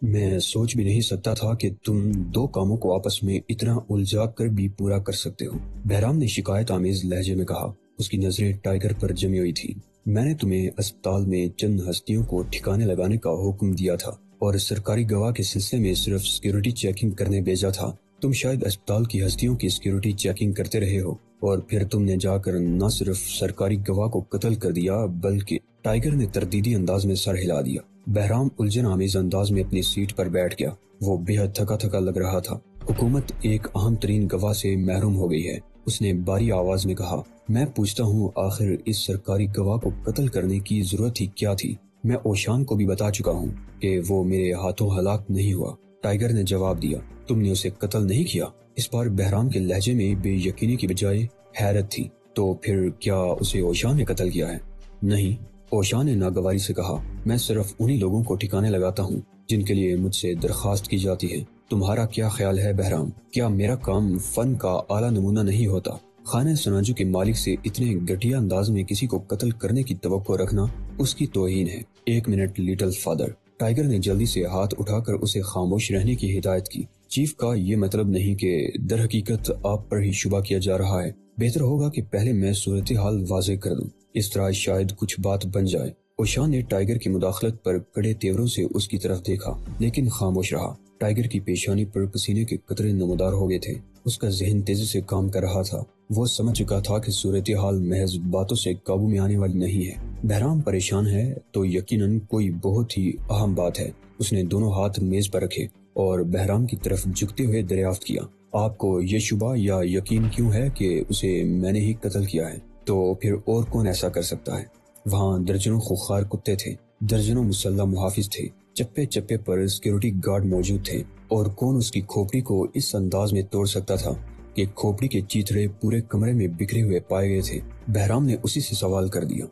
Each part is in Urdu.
میں سوچ بھی نہیں سکتا تھا کہ تم دو کاموں کو آپس میں اتنا الجھا کر بھی پورا کر سکتے ہو، بہرام نے شکایت آمیز لہجے میں کہا۔ اس کی نظریں ٹائیگر پر جمی ہوئی تھی۔ میں نے تمہیں اسپتال میں چند ہستیوں کو ٹھکانے لگانے کا حکم دیا تھا اور سرکاری گواہ کے سلسلے میں صرف سیکیورٹی چیکنگ کرنے بھیجا تھا۔ تم شاید اسپتال کی ہستیوں کی سیکیورٹی چیکنگ کرتے رہے ہو اور پھر تم نے جا کر نہ صرف سرکاری گواہ کو قتل کر دیا بلکہ… ٹائیگر نے تردیدی انداز میں سر ہلا دیا۔ بہرام الجھن آمیز انداز میں اپنی سیٹ پر بیٹھ گیا۔ وہ بے حد تھکا تھکا لگ رہا تھا۔ حکومت ایک اہم ترین گواہ سے محروم ہو گئی ہے، اس نے باری آواز میں کہا۔ میں پوچھتا ہوں آخر اس سرکاری گواہ کو قتل کرنے کی ضرورت ہی کیا تھی؟ میں اوشان کو بھی بتا چکا ہوں کہ وہ میرے ہاتھوں ہلاک نہیں ہوا۔ ٹائیگر نے جواب دیا۔ تم نے اسے قتل نہیں کیا؟ اس بار بہرام کے لہجے میں بے یقینی کی بجائے حیرت تھی۔ تو پھر کیا اسے اوشان نے قتل کیا ہے؟ نہیں، اوشان نے ناگواری سے کہا۔ میں صرف انہی لوگوں کو ٹھکانے لگاتا ہوں جن کے لیے مجھ سے درخواست کی جاتی ہے۔ تمہارا کیا خیال ہے بہرام؟ کیا میرا کام فن کا اعلیٰ نمونہ نہیں ہوتا؟ خانہ سناجو کے مالک سے اتنے گھٹیا انداز میں کسی کو قتل کرنے کی توقع رکھنا اس کی توہین ہے۔ ایک منٹ لٹل فادر۔ ٹائیگر نے جلدی سے ہاتھ اٹھا کر اسے خاموش رہنے کی ہدایت کی۔ چیف کا یہ مطلب نہیں کہ در حقیقت آپ پر ہی شبہ کیا جا رہا ہے۔ بہتر ہوگا کہ پہلے میں صورتحال واضح کر دوں، اس طرح شاید کچھ بات بن جائے۔ اوشان نے ٹائیگر کی مداخلت پر کڑے تیوروں سے اس کی طرف دیکھا لیکن خاموش رہا۔ ٹائیگر کی پیشانی پر پسینے کے قطرے نمودار ہو گئے تھے۔ اس کا ذہن تیزی سے کام کر رہا تھا۔ وہ سمجھ چکا تھا کہ صورتحال محض باتوں سے قابو میں آنے والی نہیں ہے۔ بہرام پریشان ہے تو یقیناً کوئی بہت ہی اہم بات ہے۔ اس نے دونوں ہاتھ میز پر رکھے اور بہرام کی طرف جھکتے ہوئے دریافت کیا۔ آپ کو یہ شبہ یا یقین کیوں ہے کہ اسے میں نے ہی قتل کیا ہے؟ تو پھر اور کون ایسا کر سکتا ہے؟ وہاں درجنوں خوخار کتے تھے، درجنوں مسلح محافظ تھے، چپے چپے پر سیکیورٹی گارڈ موجود تھے، اور کون اس کی کھوپڑی کو اس انداز میں توڑ سکتا تھا کہ کھوپڑی کے چیتڑے پورے کمرے میں بکھرے ہوئے پائے گئے تھے؟ بہرام نے اسی سے سوال کر دیا۔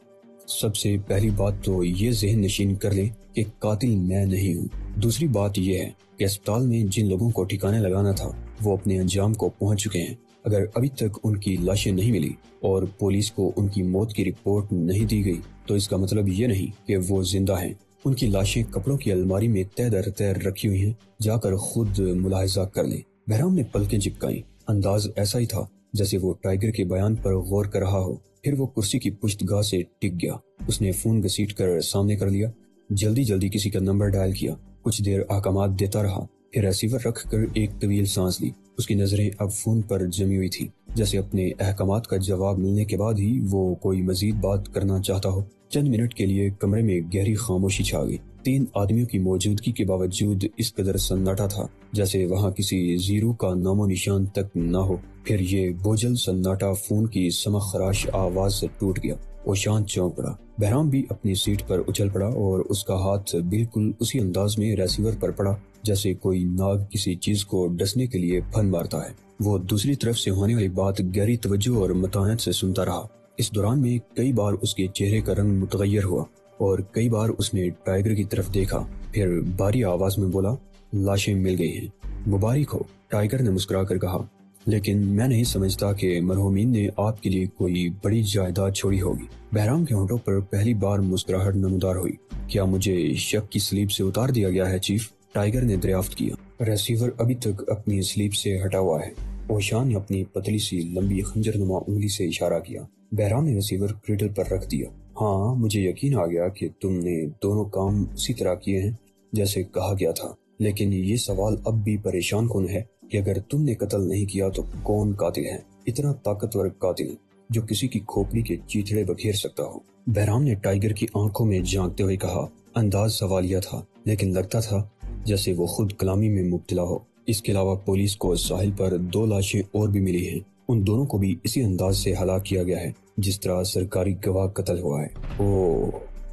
سب سے پہلی بات تو یہ ذہن نشین کر لیں کہ قاتل میں نہیں ہوں۔ دوسری بات یہ ہے کہ اسپتال میں جن لوگوں کو ٹھکانے لگانا تھا وہ اپنے انجام کو پہنچ چکے ہیں۔ اگر ابھی تک ان کی لاشیں نہیں ملی اور پولیس کو ان کی موت کی رپورٹ نہیں دی گئی تو اس کا مطلب یہ نہیں کہ وہ زندہ ہیں۔ ان کی لاشیں کپڑوں کی الماری میں تہہ در تہہ رکھی ہوئی ہیں، جا کر خود ملاحظہ کر لیں۔ بہرام نے پلکیں جھپکائیں۔ انداز ایسا ہی تھا جیسے وہ ٹائیگر کے بیان پر غور کر رہا ہو۔ پھر وہ کرسی کی پشت گاہ سے ٹک گیا۔ اس نے فون گھسیٹ کر سامنے کر لیا، جلدی جلدی کسی کا نمبر ڈائل کیا، کچھ دیر احکامات دیتا رہا، پھر ریسیور رکھ کر ایک طویل سانس لی۔ اس کی نظریں اب فون پر جمی ہوئی تھی، جیسے اپنے احکامات کا جواب ملنے کے بعد ہی وہ کوئی مزید بات کرنا چاہتا ہو۔ چند منٹ کے لیے کمرے میں گہری خاموشی چھا گئی۔ تین آدمیوں کی موجودگی کے باوجود اس قدر سناٹا تھا جیسے وہاں کسی زیرو کا نام و نشان تک نہ ہو۔ پھر یہ بوجھل سناٹا فون کی سمخ خراش آواز سے ٹوٹ گیا۔ اوشان چونک پڑا۔ بہرام بھی اپنی سیٹ پر اچھل پڑا اور اس کا ہاتھ بالکل اسی انداز میں ریسیور پر پڑا جیسے کوئی ناگ کسی چیز کو ڈسنے کے لیے پھن مارتا ہے۔ وہ دوسری طرف سے ہونے والی بات گہری توجہ اور متانت سے سنتا رہا۔ اس دوران میں کئی بار اس کے چہرے کا رنگ متغیر ہوا اور کئی بار اس نے ٹائیگر کی طرف دیکھا، پھر باری آواز میں بولا، لاشیں مل گئی ہیں۔ مبارک ہو، ٹائیگر نے مسکرا کر کہا، لیکن میں نہیں سمجھتا کہ مرحومین نے آپ کے لیے کوئی بڑی جائیداد چھوڑی ہوگی۔ بہرام کے ہونٹوں پر پہلی بار مسکراہٹ نمودار ہوئی۔ کیا مجھے شک کی سلیب سے اتار دیا گیا ہے چیف؟ ٹائیگر نے دریافت کیا۔ ریسیور ابھی تک اپنی سلیب سے ہٹا ہوا ہے۔ اوشان نے اپنی پتلی سی لمبی خنجر نما انگلی سے اشارہ کیا۔ بہرام نے ریسیور کریڈل پر رکھ دیا۔ ہاں، مجھے یقین آ گیا کہ تم نے دونوں کام اسی طرح کیے ہیں جیسے کہا گیا تھا، لیکن یہ سوال اب بھی پریشان کن ہے کہ اگر تم نے قتل نہیں کیا تو کون قاتل ہے؟ اتنا طاقتور قاتل جو کسی کی کھوپڑی کے چیتڑے بکھیر سکتا ہو؟ بہرام نے ٹائیگر کی آنکھوں میں جھانکتے ہوئے کہا۔ انداز سوالیہ تھا لیکن لگتا تھا جیسے وہ خود کلامی میں مبتلا ہو۔ اس کے علاوہ پولیس کو ساحل پر 2 لاشیں اور بھی ملی ہیں، ان دونوں کو بھی اسی انداز سے ہلاک کیا گیا ہے جس طرح سرکاری گواہ قتل ہوا ہے۔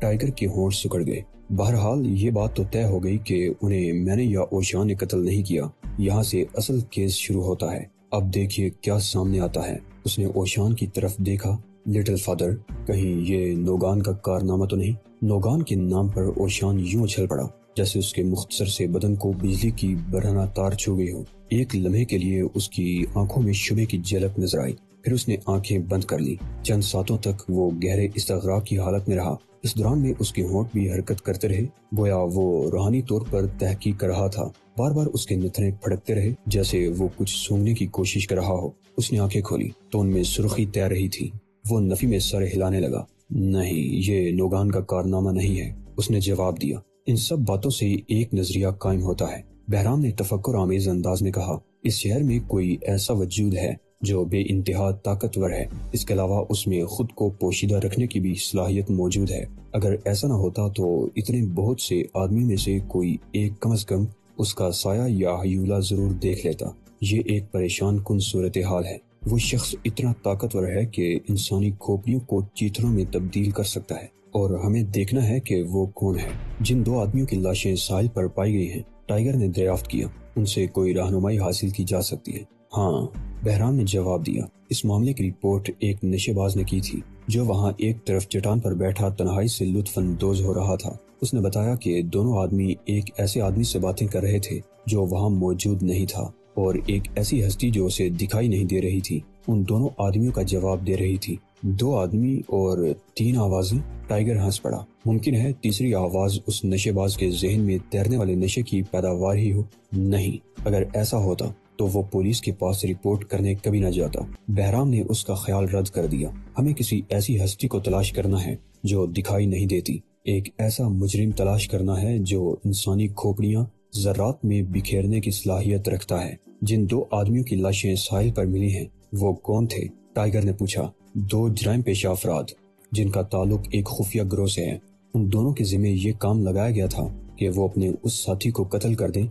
ٹائیگر کے ہونٹ سکڑ گئے۔ بہرحال یہ بات تو طے ہو گئی کہ انہیں میں نے یا اوشان نے قتل نہیں کیا۔ یہاں سے اصل کیس شروع ہوتا ہے۔ اب دیکھیے کیا سامنے آتا ہے۔ اس نے اوشان کی طرف دیکھا۔ لٹل فادر، کہیں یہ نوگان کا کارنامہ تو نہیں؟ نوگان کے نام پر اوشان یوں اچھل پڑا جیسے اس کے مختصر سے بدن کو بجلی کی برہنہ تار چھو گئی ہو۔ ایک لمحے کے لیے اس کی آنکھوں میں شبے کی جھلک نظر آئی، پھر اس نے آنکھیں بند کر لی۔ چند ساتوں تک وہ گہرے استغراق کی حالت میں رہا، اس دوران میں اس کے ہونٹ بھی حرکت کرتے رہے، گویا وہ روحانی طور پر تحقیق کر رہا تھا۔ بار بار اس کے نتنے پھڑکتے رہے جیسے وہ کچھ سونگنے کی کوشش کر رہا ہو۔ اس نے آنکھیں کھولی تو ان میں سرخی تیر رہی تھی۔ وہ نفی میں سر ہلانے لگا۔ نہیں، یہ لوگان کا کارنامہ نہیں ہے، اس نے جواب دیا۔ ان سب باتوں سے ایک نظریہ قائم ہوتا ہے، بہرام نے تفکر آمیز انداز میں کہا۔ اس شہر میں کوئی ایسا وجود ہے جو بے انتہا طاقتور ہے، اس کے علاوہ اس میں خود کو پوشیدہ رکھنے کی بھی صلاحیت موجود ہے۔ اگر ایسا نہ ہوتا تو اتنے بہت سے آدمی میں سے کوئی ایک کم از کم اس کا سایہ یا ہیولہ ضرور دیکھ لیتا۔ یہ ایک پریشان کن صورتحال ہے۔ وہ شخص اتنا طاقتور ہے کہ انسانی کھوپڑیوں کو چیتڑوں میں تبدیل کر سکتا ہے، اور ہمیں دیکھنا ہے کہ وہ کون ہے۔ جن دو آدمیوں کی لاشیں ساحل پر پائی گئی ہیں، ٹائیگر نے دریافت کیا، ان سے کوئی رہنمائی حاصل کی جا سکتی ہے؟ ہاں، بہرام نے جواب دیا۔ اس معاملے کی رپورٹ ایک نشے باز نے کی تھی جو وہاں ایک طرف چٹان پر بیٹھا تنہائی سے لطف اندوز ہو رہا تھا۔ اس نے بتایا کہ دونوں آدمی ایک ایسے آدمی سے باتیں کر رہے تھے جو وہاں موجود نہیں تھا، اور ایک ایسی ہستی جو اسے دکھائی نہیں دے رہی تھی ان دونوں آدمیوں کا جواب دے رہی تھی۔ دو آدمی اور تین آوازیں؟ ٹائیگر ہنس پڑا۔ ممکن ہے تیسری آواز اس نشے باز کے ذہن میں تیرنے والے نشے کی پیداوار ہی ہو؟ نہیں، اگر ایسا ہوتا تو وہ پولیس کے پاس رپورٹ کرنے کبھی نہ جاتا۔ بہرام نے اس کا خیال رد کر دیا۔ ہمیں کسی ایسی ہستی کو تلاش کرنا ہے جو دکھائی نہیں دیتی، ایک ایسا مجرم تلاش کرنا ہے جو انسانی کھوپڑیاں ذرات میں بکھیرنے کی صلاحیت رکھتا ہے۔ جن دو آدمیوں کی لاشیں ساحل پر ملی ہیں وہ کون تھے؟ ٹائیگر نے پوچھا۔ دو جرائم پیشہ افراد جن کا تعلق ایک خفیہ گروہ سے ہے۔ ان دونوں کے ذمہ یہ کام لگایا گیا تھا کہ وہ اپنے اس ساتھی کو قتل کر دیں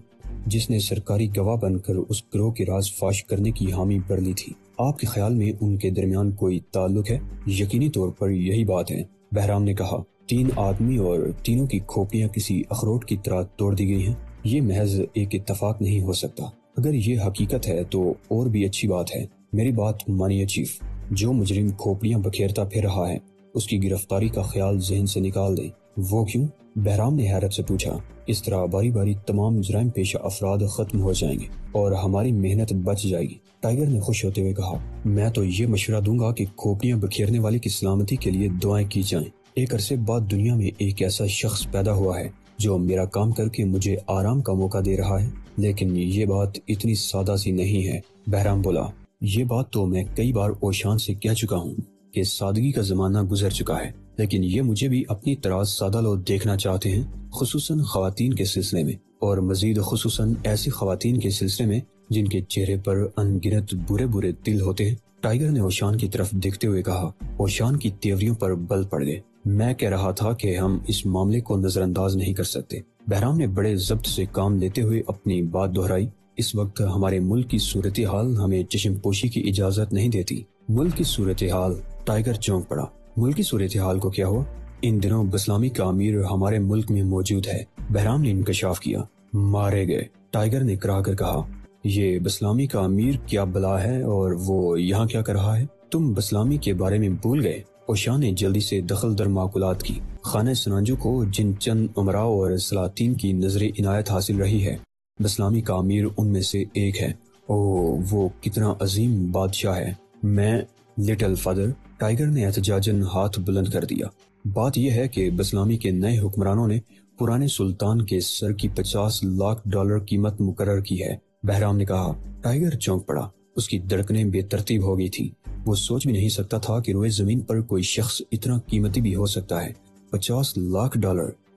جس نے سرکاری گواہ بن کر اس گروہ کے راز فاش کرنے کی حامی بھر لی تھی۔ آپ کے خیال میں ان کے درمیان کوئی تعلق ہے؟ یقینی طور پر یہی بات ہے، بہرام نے کہا۔ تین آدمی اور تینوں کی کھوپڑیاں کسی اخروٹ کی طرح توڑ دی گئی ہیں، یہ محض ایک اتفاق نہیں ہو سکتا۔ اگر یہ حقیقت ہے تو اور بھی اچھی بات ہے۔ میری بات مانیے چیف، جو مجرم کھوپڑیاں بکھیرتا پھر رہا ہے اس کی گرفتاری کا خیال ذہن سے نکال دیں۔ وہ کیوں؟ بہرام نے حیرت سے پوچھا۔ اس طرح باری باری تمام جرائم پیشہ افراد ختم ہو جائیں گے اور ہماری محنت بچ جائے گی۔ ٹائیگر نے خوش ہوتے ہوئے کہا۔ میں تو یہ مشورہ دوں گا کہ کھوپڑیاں بکھیرنے والے کی سلامتی کے لیے دعائیں کی جائیں۔ ایک عرصے بعد دنیا میں ایک ایسا شخص پیدا ہوا ہے جو میرا کام کر کے مجھے آرام کا موقع دے رہا ہے، لیکن یہ بات اتنی سادہ سی نہیں ہے۔ بہرام بولا۔ یہ بات تو میں کئی بار اوشان سے کہہ چکا ہوں کہ سادگی کا زمانہ گزر چکا ہے، لیکن یہ مجھے بھی اپنی طرح سادہ لوگ دیکھنا چاہتے ہیں، خصوصاً خواتین کے سلسلے میں، اور مزید خصوصاً ایسی خواتین کے سلسلے میں جن کے چہرے پر ان گنت برے برے تل ہوتے ہیں۔ ٹائیگر نے اوشان کی طرف دیکھتے ہوئے کہا۔ اوشان کی تیوریوں پر بل پڑ گئے۔ میں کہہ رہا تھا کہ ہم اس معاملے کو نظر انداز نہیں کر سکتے۔ بہرام نے بڑے ضبط سے کام لیتے ہوئے اپنی بات دہرائی۔ اس وقت ہمارے ملک کی صورتحال ہمیں چشم پوشی کی اجازت نہیں دیتی۔ ملک کی صورتحال؟ ٹائیگر چونک پڑا۔ ملک کی صورتحال کو کیا ہوا؟ ان دنوں بسلامی کا امیر ہمارے ملک میں موجود ہے۔ بہرام نے انکشاف کیا۔ مارے گئے؟ ٹائیگر نے کراہ کر کہا۔ یہ بسلامی کا امیر کیا بلا ہے اور وہ یہاں کیا کر رہا ہے؟ تم بسلامی کے بارے میں بھول گئے؟ اوشان نے جلدی سے دخل در معقولات کی۔ خانہ سنانجو کو جن چند امراء اور سلاطین کی نظر عنایت حاصل رہی ہے، بسلامی کا امیر ان میں سے ایک ہے۔ وہ کتنا عظیم بادشاہ ہے۔ میں لٹل فادر، ٹائیگر نے احتجاجاً ہاتھ بلند کر دیا۔ بات یہ ہے کہ بسلامی کے نئے حکمرانوں نے پرانے سلطان کے سر کی $50 لاکھ قیمت مقرر کی ہے، بہرام نے کہا۔ ٹائیگر چونک پڑا۔ اس کی دھڑکنیں بے ترتیب ہو گئی تھی۔ وہ سوچ بھی نہیں سکتا تھا کہ روئے زمین پر کوئی شخص اتنا قیمتی بھی ہو سکتا ہے۔ $50 لاکھ،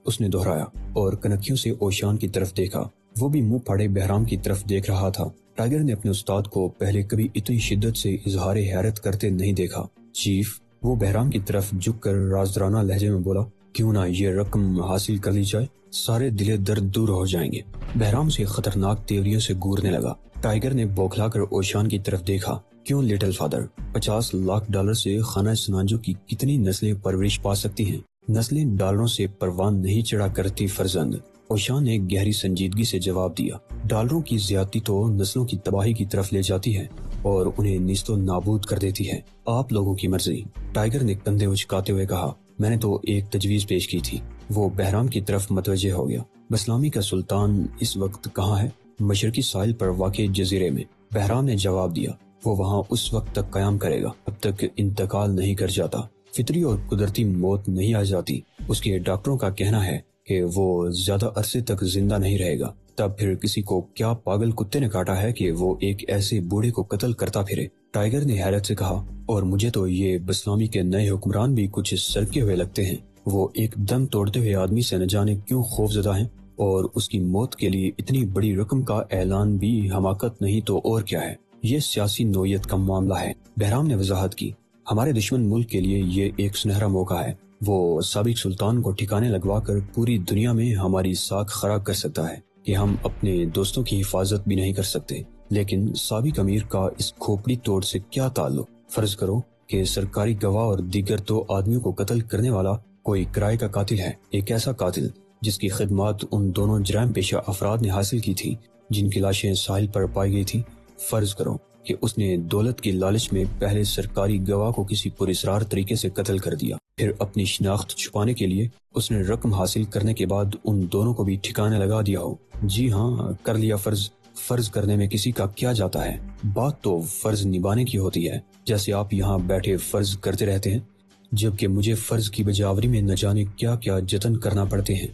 اس نے دہرایا اور کنکھیوں سے اوشان کی طرف دیکھا۔ وہ بھی منہ پھاڑے بہرام کی طرف دیکھ رہا تھا۔ ٹائیگر نے اپنے استاد کو پہلے کبھی اتنی شدت سے اظہار حیرت کرتے نہیں دیکھا۔ چیف، وہ بہرام کی طرف جھک کر رازدارانہ لہجے میں بولا، کیوں نہ یہ رقم حاصل کر لی جائے، سارے دل درد دور ہو جائیں گے۔ بہرام سے خطرناک تیوریوں سے گورنے لگا۔ ٹائیگر نے بوکھلا کر اوشان کی طرف دیکھا۔ کیوں لٹل فادر؟ $50 لاکھ سے خانہ سنانجو کی کتنی نسلیں پرورش پا سکتی ہیں؟ نسلیں ڈالروں سے پروان نہیں چڑھا کرتی فرزند، اوشان نے گہری سنجیدگی سے جواب دیا۔ ڈالروں کی زیادتی تو نسلوں کی تباہی کی طرف لے جاتی ہے اور انہیں نیست و نابود کر دیتی ہے۔ آپ لوگوں کی مرضی، ٹائیگر نے کندھے اچکاتے ہوئے کہا۔ میں نے تو ایک تجویز پیش کی تھی۔ وہ بہرام کی طرف متوجہ ہو گیا۔ بسلامی کا سلطان اس وقت کہاں ہے؟ مشرقی ساحل پر واقع جزیرے میں، بہرام نے جواب دیا۔ وہ وہاں اس وقت تک قیام کرے گا جب تک انتقال نہیں کر جاتا۔ فطری اور قدرتی موت نہیں آ جاتی۔ اس کے ڈاکٹروں کا کہنا ہے کہ وہ زیادہ عرصے تک زندہ نہیں رہے گا۔ تب پھر کسی کو کیا پاگل کتے نے کاٹا ہے کہ وہ ایک ایسے بوڑھے کو قتل کرتا پھرے؟ ٹائیگر نے حیرت سے کہا، اور مجھے تو یہ بسلامی کے نئے حکمران بھی کچھ سرکے ہوئے لگتے ہیں۔ وہ ایک دم توڑتے ہوئے آدمی سے نہ جانے کیوں خوف زدہ ہیں، اور اس کی موت کے لیے اتنی بڑی رقم کا اعلان بھی حماقت نہیں تو اور کیا ہے؟ یہ سیاسی نوعیت کا معاملہ ہے۔ بہرام نے وضاحت کی، ہمارے دشمن ملک کے لیے یہ ایک سنہرا موقع ہے۔ وہ سابق سلطان کو ٹھکانے لگوا کر پوری دنیا میں ہماری ساکھ خراب کر سکتا ہے کہ ہم اپنے دوستوں کی حفاظت بھی نہیں کر سکتے۔ لیکن سابق امیر کا اس کھوپڑی توڑ سے کیا تعلق؟ فرض کرو کہ سرکاری گواہ اور دیگر دو آدمیوں کو قتل کرنے والا کوئی کرائے کا قاتل ہے، ایک ایسا قاتل جس کی خدمات ان دونوں جرائم پیشہ افراد نے حاصل کی تھی جن کی لاشیں ساحل پر پائی گئی تھی۔ فرض کرو کہ اس نے دولت کی لالچ میں پہلے سرکاری گواہ کو کسی پراسرار طریقے سے قتل کر دیا، پھر اپنی شناخت چھپانے کے لیے اس نے رقم حاصل کرنے کے بعد ان دونوں کو بھی ٹھکانے لگا دیا ہو۔ جی ہاں، کر لیا فرض۔ فرض کرنے میں کسی کا کیا جاتا ہے؟ بات تو فرض نبھانے کی ہوتی ہے، جیسے آپ یہاں بیٹھے فرض کرتے رہتے ہیں، جبکہ مجھے فرض کی بجاوری میں نہ جانے کیا کیا جتن کرنا پڑتے ہیں۔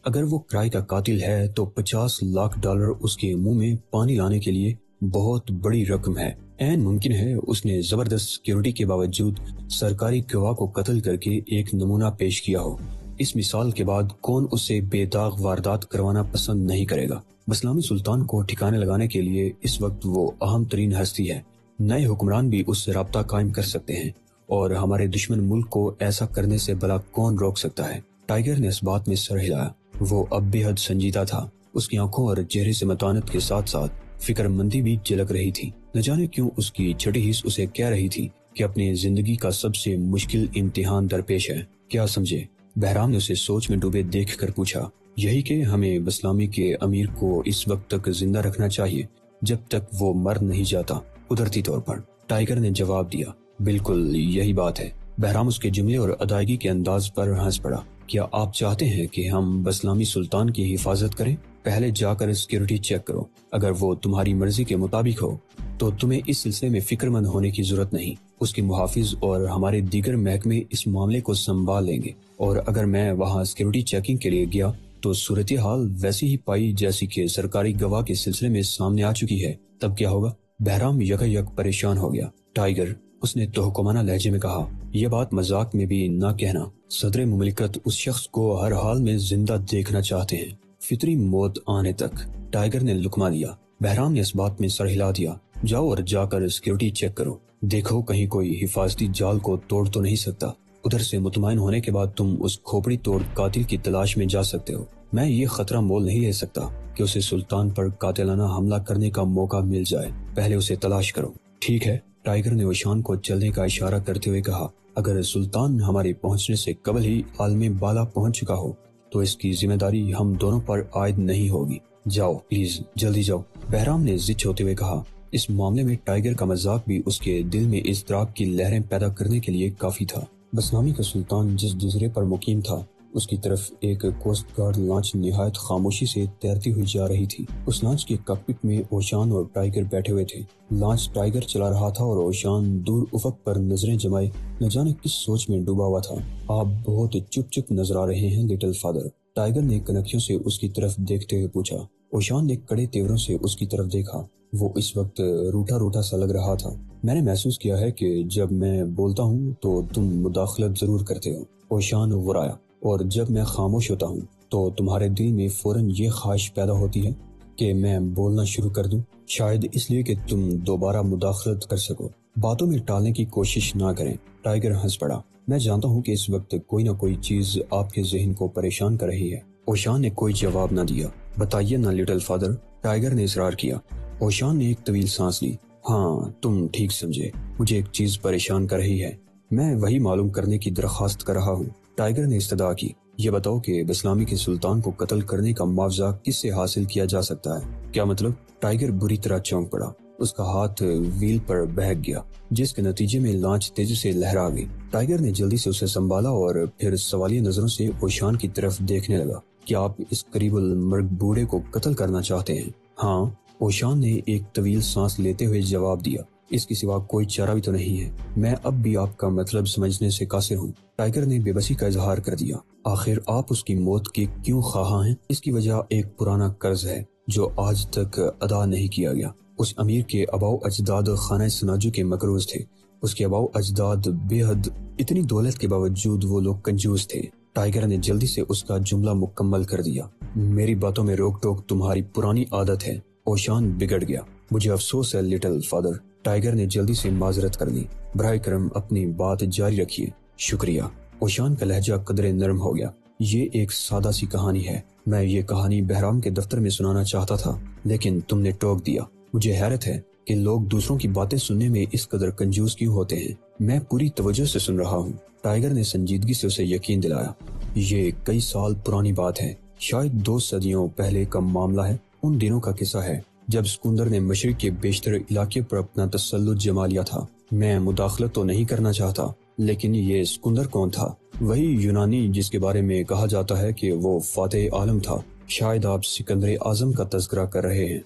اگر وہ کرائے کا قاتل ہے تو $50 لاکھ اس کے منہ میں پانی لانے کے لیے بہت بڑی رقم ہے۔ عین ممکن ہے اس نے زبردست سیکیورٹی کے باوجود سرکاری گواہ کو قتل کر کے ایک نمونہ پیش کیا ہو۔ اس مثال کے بعد کون اسے بے داغ واردات کروانا پسند نہیں کرے گا؟ بسلامی سلطان کو ٹھکانے لگانے کے لیے اس وقت وہ اہم ترین ہستی ہے۔ نئے حکمران بھی اس سے رابطہ قائم کر سکتے ہیں، اور ہمارے دشمن ملک کو ایسا کرنے سے بھلا کون روک سکتا ہے؟ ٹائیگر نے اس بات میں سر ہلایا۔ وہ اب بے حد سنجیدہ تھا۔ اس کی آنکھوں اور چہرے سے متانت کے ساتھ ساتھ فکر مندی بھی جھلک رہی تھی۔ نہ جانے کیوں اس کی چھٹی حص اسے کہہ رہی تھی کہ اپنی زندگی کا سب سے مشکل امتحان درپیش ہے۔ کیا سمجھے؟ بہرام نے اسے سوچ میں ڈوبے دیکھ کر پوچھا۔ یہی کہ ہمیں بسلامی کے امیر کو اس وقت تک زندہ رکھنا چاہیے جب تک وہ مر نہیں جاتا، قدرتی طور پر۔ ٹائیگر نے جواب دیا، بالکل یہی بات ہے۔ بہرام اس کے جملے اور ادائیگی کے انداز پر ہنس پڑا۔ کیا آپ چاہتے ہیں کہ ہم بسلامی سلطان کی حفاظت کریں؟ پہلے جا کر سیکیورٹی چیک کرو۔ اگر وہ تمہاری مرضی کے مطابق ہو تو تمہیں اس سلسلے میں فکر مند ہونے کی ضرورت نہیں۔ اس کے محافظ اور ہمارے دیگر محکمے اس معاملے کو سنبھال لیں گے، اور اگر میں وہاں سیکیورٹی چیکنگ کے لیے گیا تو صورتحال ویسی ہی پائی جیسی کہ سرکاری گواہ کے سلسلے میں سامنے آ چکی ہے، تب کیا ہوگا؟ بہرام یک پریشان ہو گیا۔ ٹائیگر، اس نے توہمانہ لہجے میں کہا، یہ بات مذاق میں بھی نہ کہنا۔ صدر مملکت اس شخص کو ہر حال میں زندہ دیکھنا چاہتے ہیں، فطری موت آنے تک۔ ٹائیگر نے لقمہ دیا۔ بہرام نے اس بات میں سر ہلا دیا۔ جاؤ اور جا کر سیکیورٹی چیک کرو، دیکھو کہیں کوئی حفاظتی جال کو توڑ تو نہیں سکتا۔ ادھر سے مطمئن ہونے کے بعد تم اس کھوپڑی توڑ قاتل کی تلاش میں جا سکتے ہو۔ میں یہ خطرہ مول نہیں لے سکتا کہ اسے سلطان پر قاتلانہ حملہ کرنے کا موقع مل جائے۔ پہلے اسے تلاش کرو۔ ٹھیک ہے، ٹائیگر نے اوشان کو چلنے کا اشارہ کرتے ہوئے کہا۔ اگر سلطان ہمارے پہنچنے سے قبل ہی عالم بالا پہنچ چکا ہو تو اس کی ذمہ داری ہم دونوں پر عائد نہیں ہوگی۔ جاؤ پلیز، جلدی جاؤ، بہرام نے ضد ہوتے ہوئے کہا۔ اس معاملے میں ٹائیگر کا مذاق بھی اس کے دل میں اضطراب کی لہریں پیدا کرنے کے لیے کافی تھا۔ بسلامی کا سلطان جس جزیرے پر مقیم تھا اس کی طرف ایک کوسٹ گارڈ لانچ نہایت خاموشی سے تیرتی ہوئی جا رہی تھی۔ اس لانچ کے کاکپٹ میں اوشان اور ٹائیگر بیٹھے ہوئے تھے۔ لانچ ٹائیگر چلا رہا تھا اور اوشان دور افق پر نظریں جمائے نہ جانے کس سوچ میں ڈوبا ہوا تھا۔ آپ بہت چپ نظر آ رہے ہیں لٹل فادر، ٹائیگر نے کنکھیوں سے اس کی طرف دیکھتے ہوئے پوچھا۔ اوشان نے کڑے تیوروں سے اس کی طرف دیکھا۔ وہ اس وقت روٹا سا لگ رہا تھا۔ میں نے محسوس کیا ہے کہ جب میں بولتا ہوں تو تم مداخلت ضرور کرتے ہو، اوشان غرایا، اور جب میں خاموش ہوتا ہوں تو تمہارے دل میں فوراً یہ خواہش پیدا ہوتی ہے کہ میں بولنا شروع کر دوں، شاید اس لیے کہ تم دوبارہ مداخلت کر سکو۔ باتوں میں ٹالنے کی کوشش نہ کریں۔ ٹائیگر ہنس پڑا۔ میں جانتا ہوں کہ اس وقت کوئی نہ کوئی چیز آپ کے ذہن کو پریشان کر رہی ہے۔ اوشان نے کوئی جواب نہ دیا۔ بتائیے نا لٹل فادر، ٹائیگر نے اصرار کیا۔ اوشان نے ایک طویل سانس لی۔ ہاں، تم ٹھیک سمجھے، مجھے ایک چیز پریشان کر رہی ہے، میں وہی معلوم کرنے کی درخواست کر رہا ہوں۔ ٹائیگر نے استدعا کی۔ یہ بتاؤ کہ بسلامی کے سلطان کو قتل کرنے کا معاوضہ کس سے حاصل کیا جا سکتا ہے؟ کیا مطلب؟ ٹائیگر بری طرح چونک پڑا۔ اس کا ہاتھ ویل پر بہک گیا، جس کے نتیجے میں لانچ تیزی سے لہرا گئی۔ ٹائیگر نے جلدی سے اسے سنبھالا اور پھر سوالیہ نظروں سے اوشان کی طرف دیکھنے لگا۔ کیا آپ اس قریب المرگ بوڑھے کو قتل کرنا چاہتے ہیں؟ ہاں، اوشان نے ایک طویل سانس لیتے ہوئے جواب دیا۔ اس کے سوا کوئی چارہ بھی تو نہیں ہے۔ میں اب بھی آپ کا مطلب سمجھنے سے قاصر ہوں۔ ٹائیگر نے بے بسی کا اظہار کر دیا۔ آخر آپ اس کی موت کے کیوں خواہاں ہیں؟ اس کی وجہ ایک پرانا قرض ہے جو آج تک ادا نہیں کیا گیا۔ اس امیر کے آباؤ اجداد خانہ سناجو کے مقروض تھے۔ اس کے آباؤ اجداد بے حد، اتنی دولت کے باوجود وہ لوگ کنجوس تھے۔ ٹائیگر نے جلدی سے اس کا جملہ مکمل کر دیا۔ میری باتوں میں روک ٹوک تمہاری پرانی عادت ہے۔ اوشان بگڑ گیا۔ مجھے افسوس ہے لٹل فادر۔ ٹائیگر نے جلدی سے معذرت کر لی۔ براہ کرم اپنی بات جاری رکھیے۔ شکریہ۔ اوشان کا لہجہ قدرے نرم ہو گیا۔ یہ ایک سادہ سی کہانی ہے۔ میں یہ کہانی بہرام کے دفتر میں سنانا چاہتا تھا، لیکن تم نے ٹوک دیا۔ مجھے حیرت ہے کہ لوگ دوسروں کی باتیں سننے میں اس قدر کنجوس کیوں ہوتے ہیں۔ میں پوری توجہ سے سن رہا ہوں۔ ٹائیگر نے سنجیدگی سے اسے یقین دلایا۔ یہ کئی سال پرانی بات ہے، شاید 2 صدیوں پہلے کا معاملہ ہے۔ ان دنوں کا قصہ ہے جب اسکندر نے مشرق کے بیشتر علاقے پر اپنا تسلط جما لیا تھا۔ میں مداخلت تو نہیں کرنا چاہتا، لیکن یہ اسکندر کون تھا؟ وہی یونانی جس کے بارے میں کہا جاتا ہے کہ وہ فاتح عالم تھا۔ شاید آپ سکندر اعظم کا تذکرہ کر رہے ہیں۔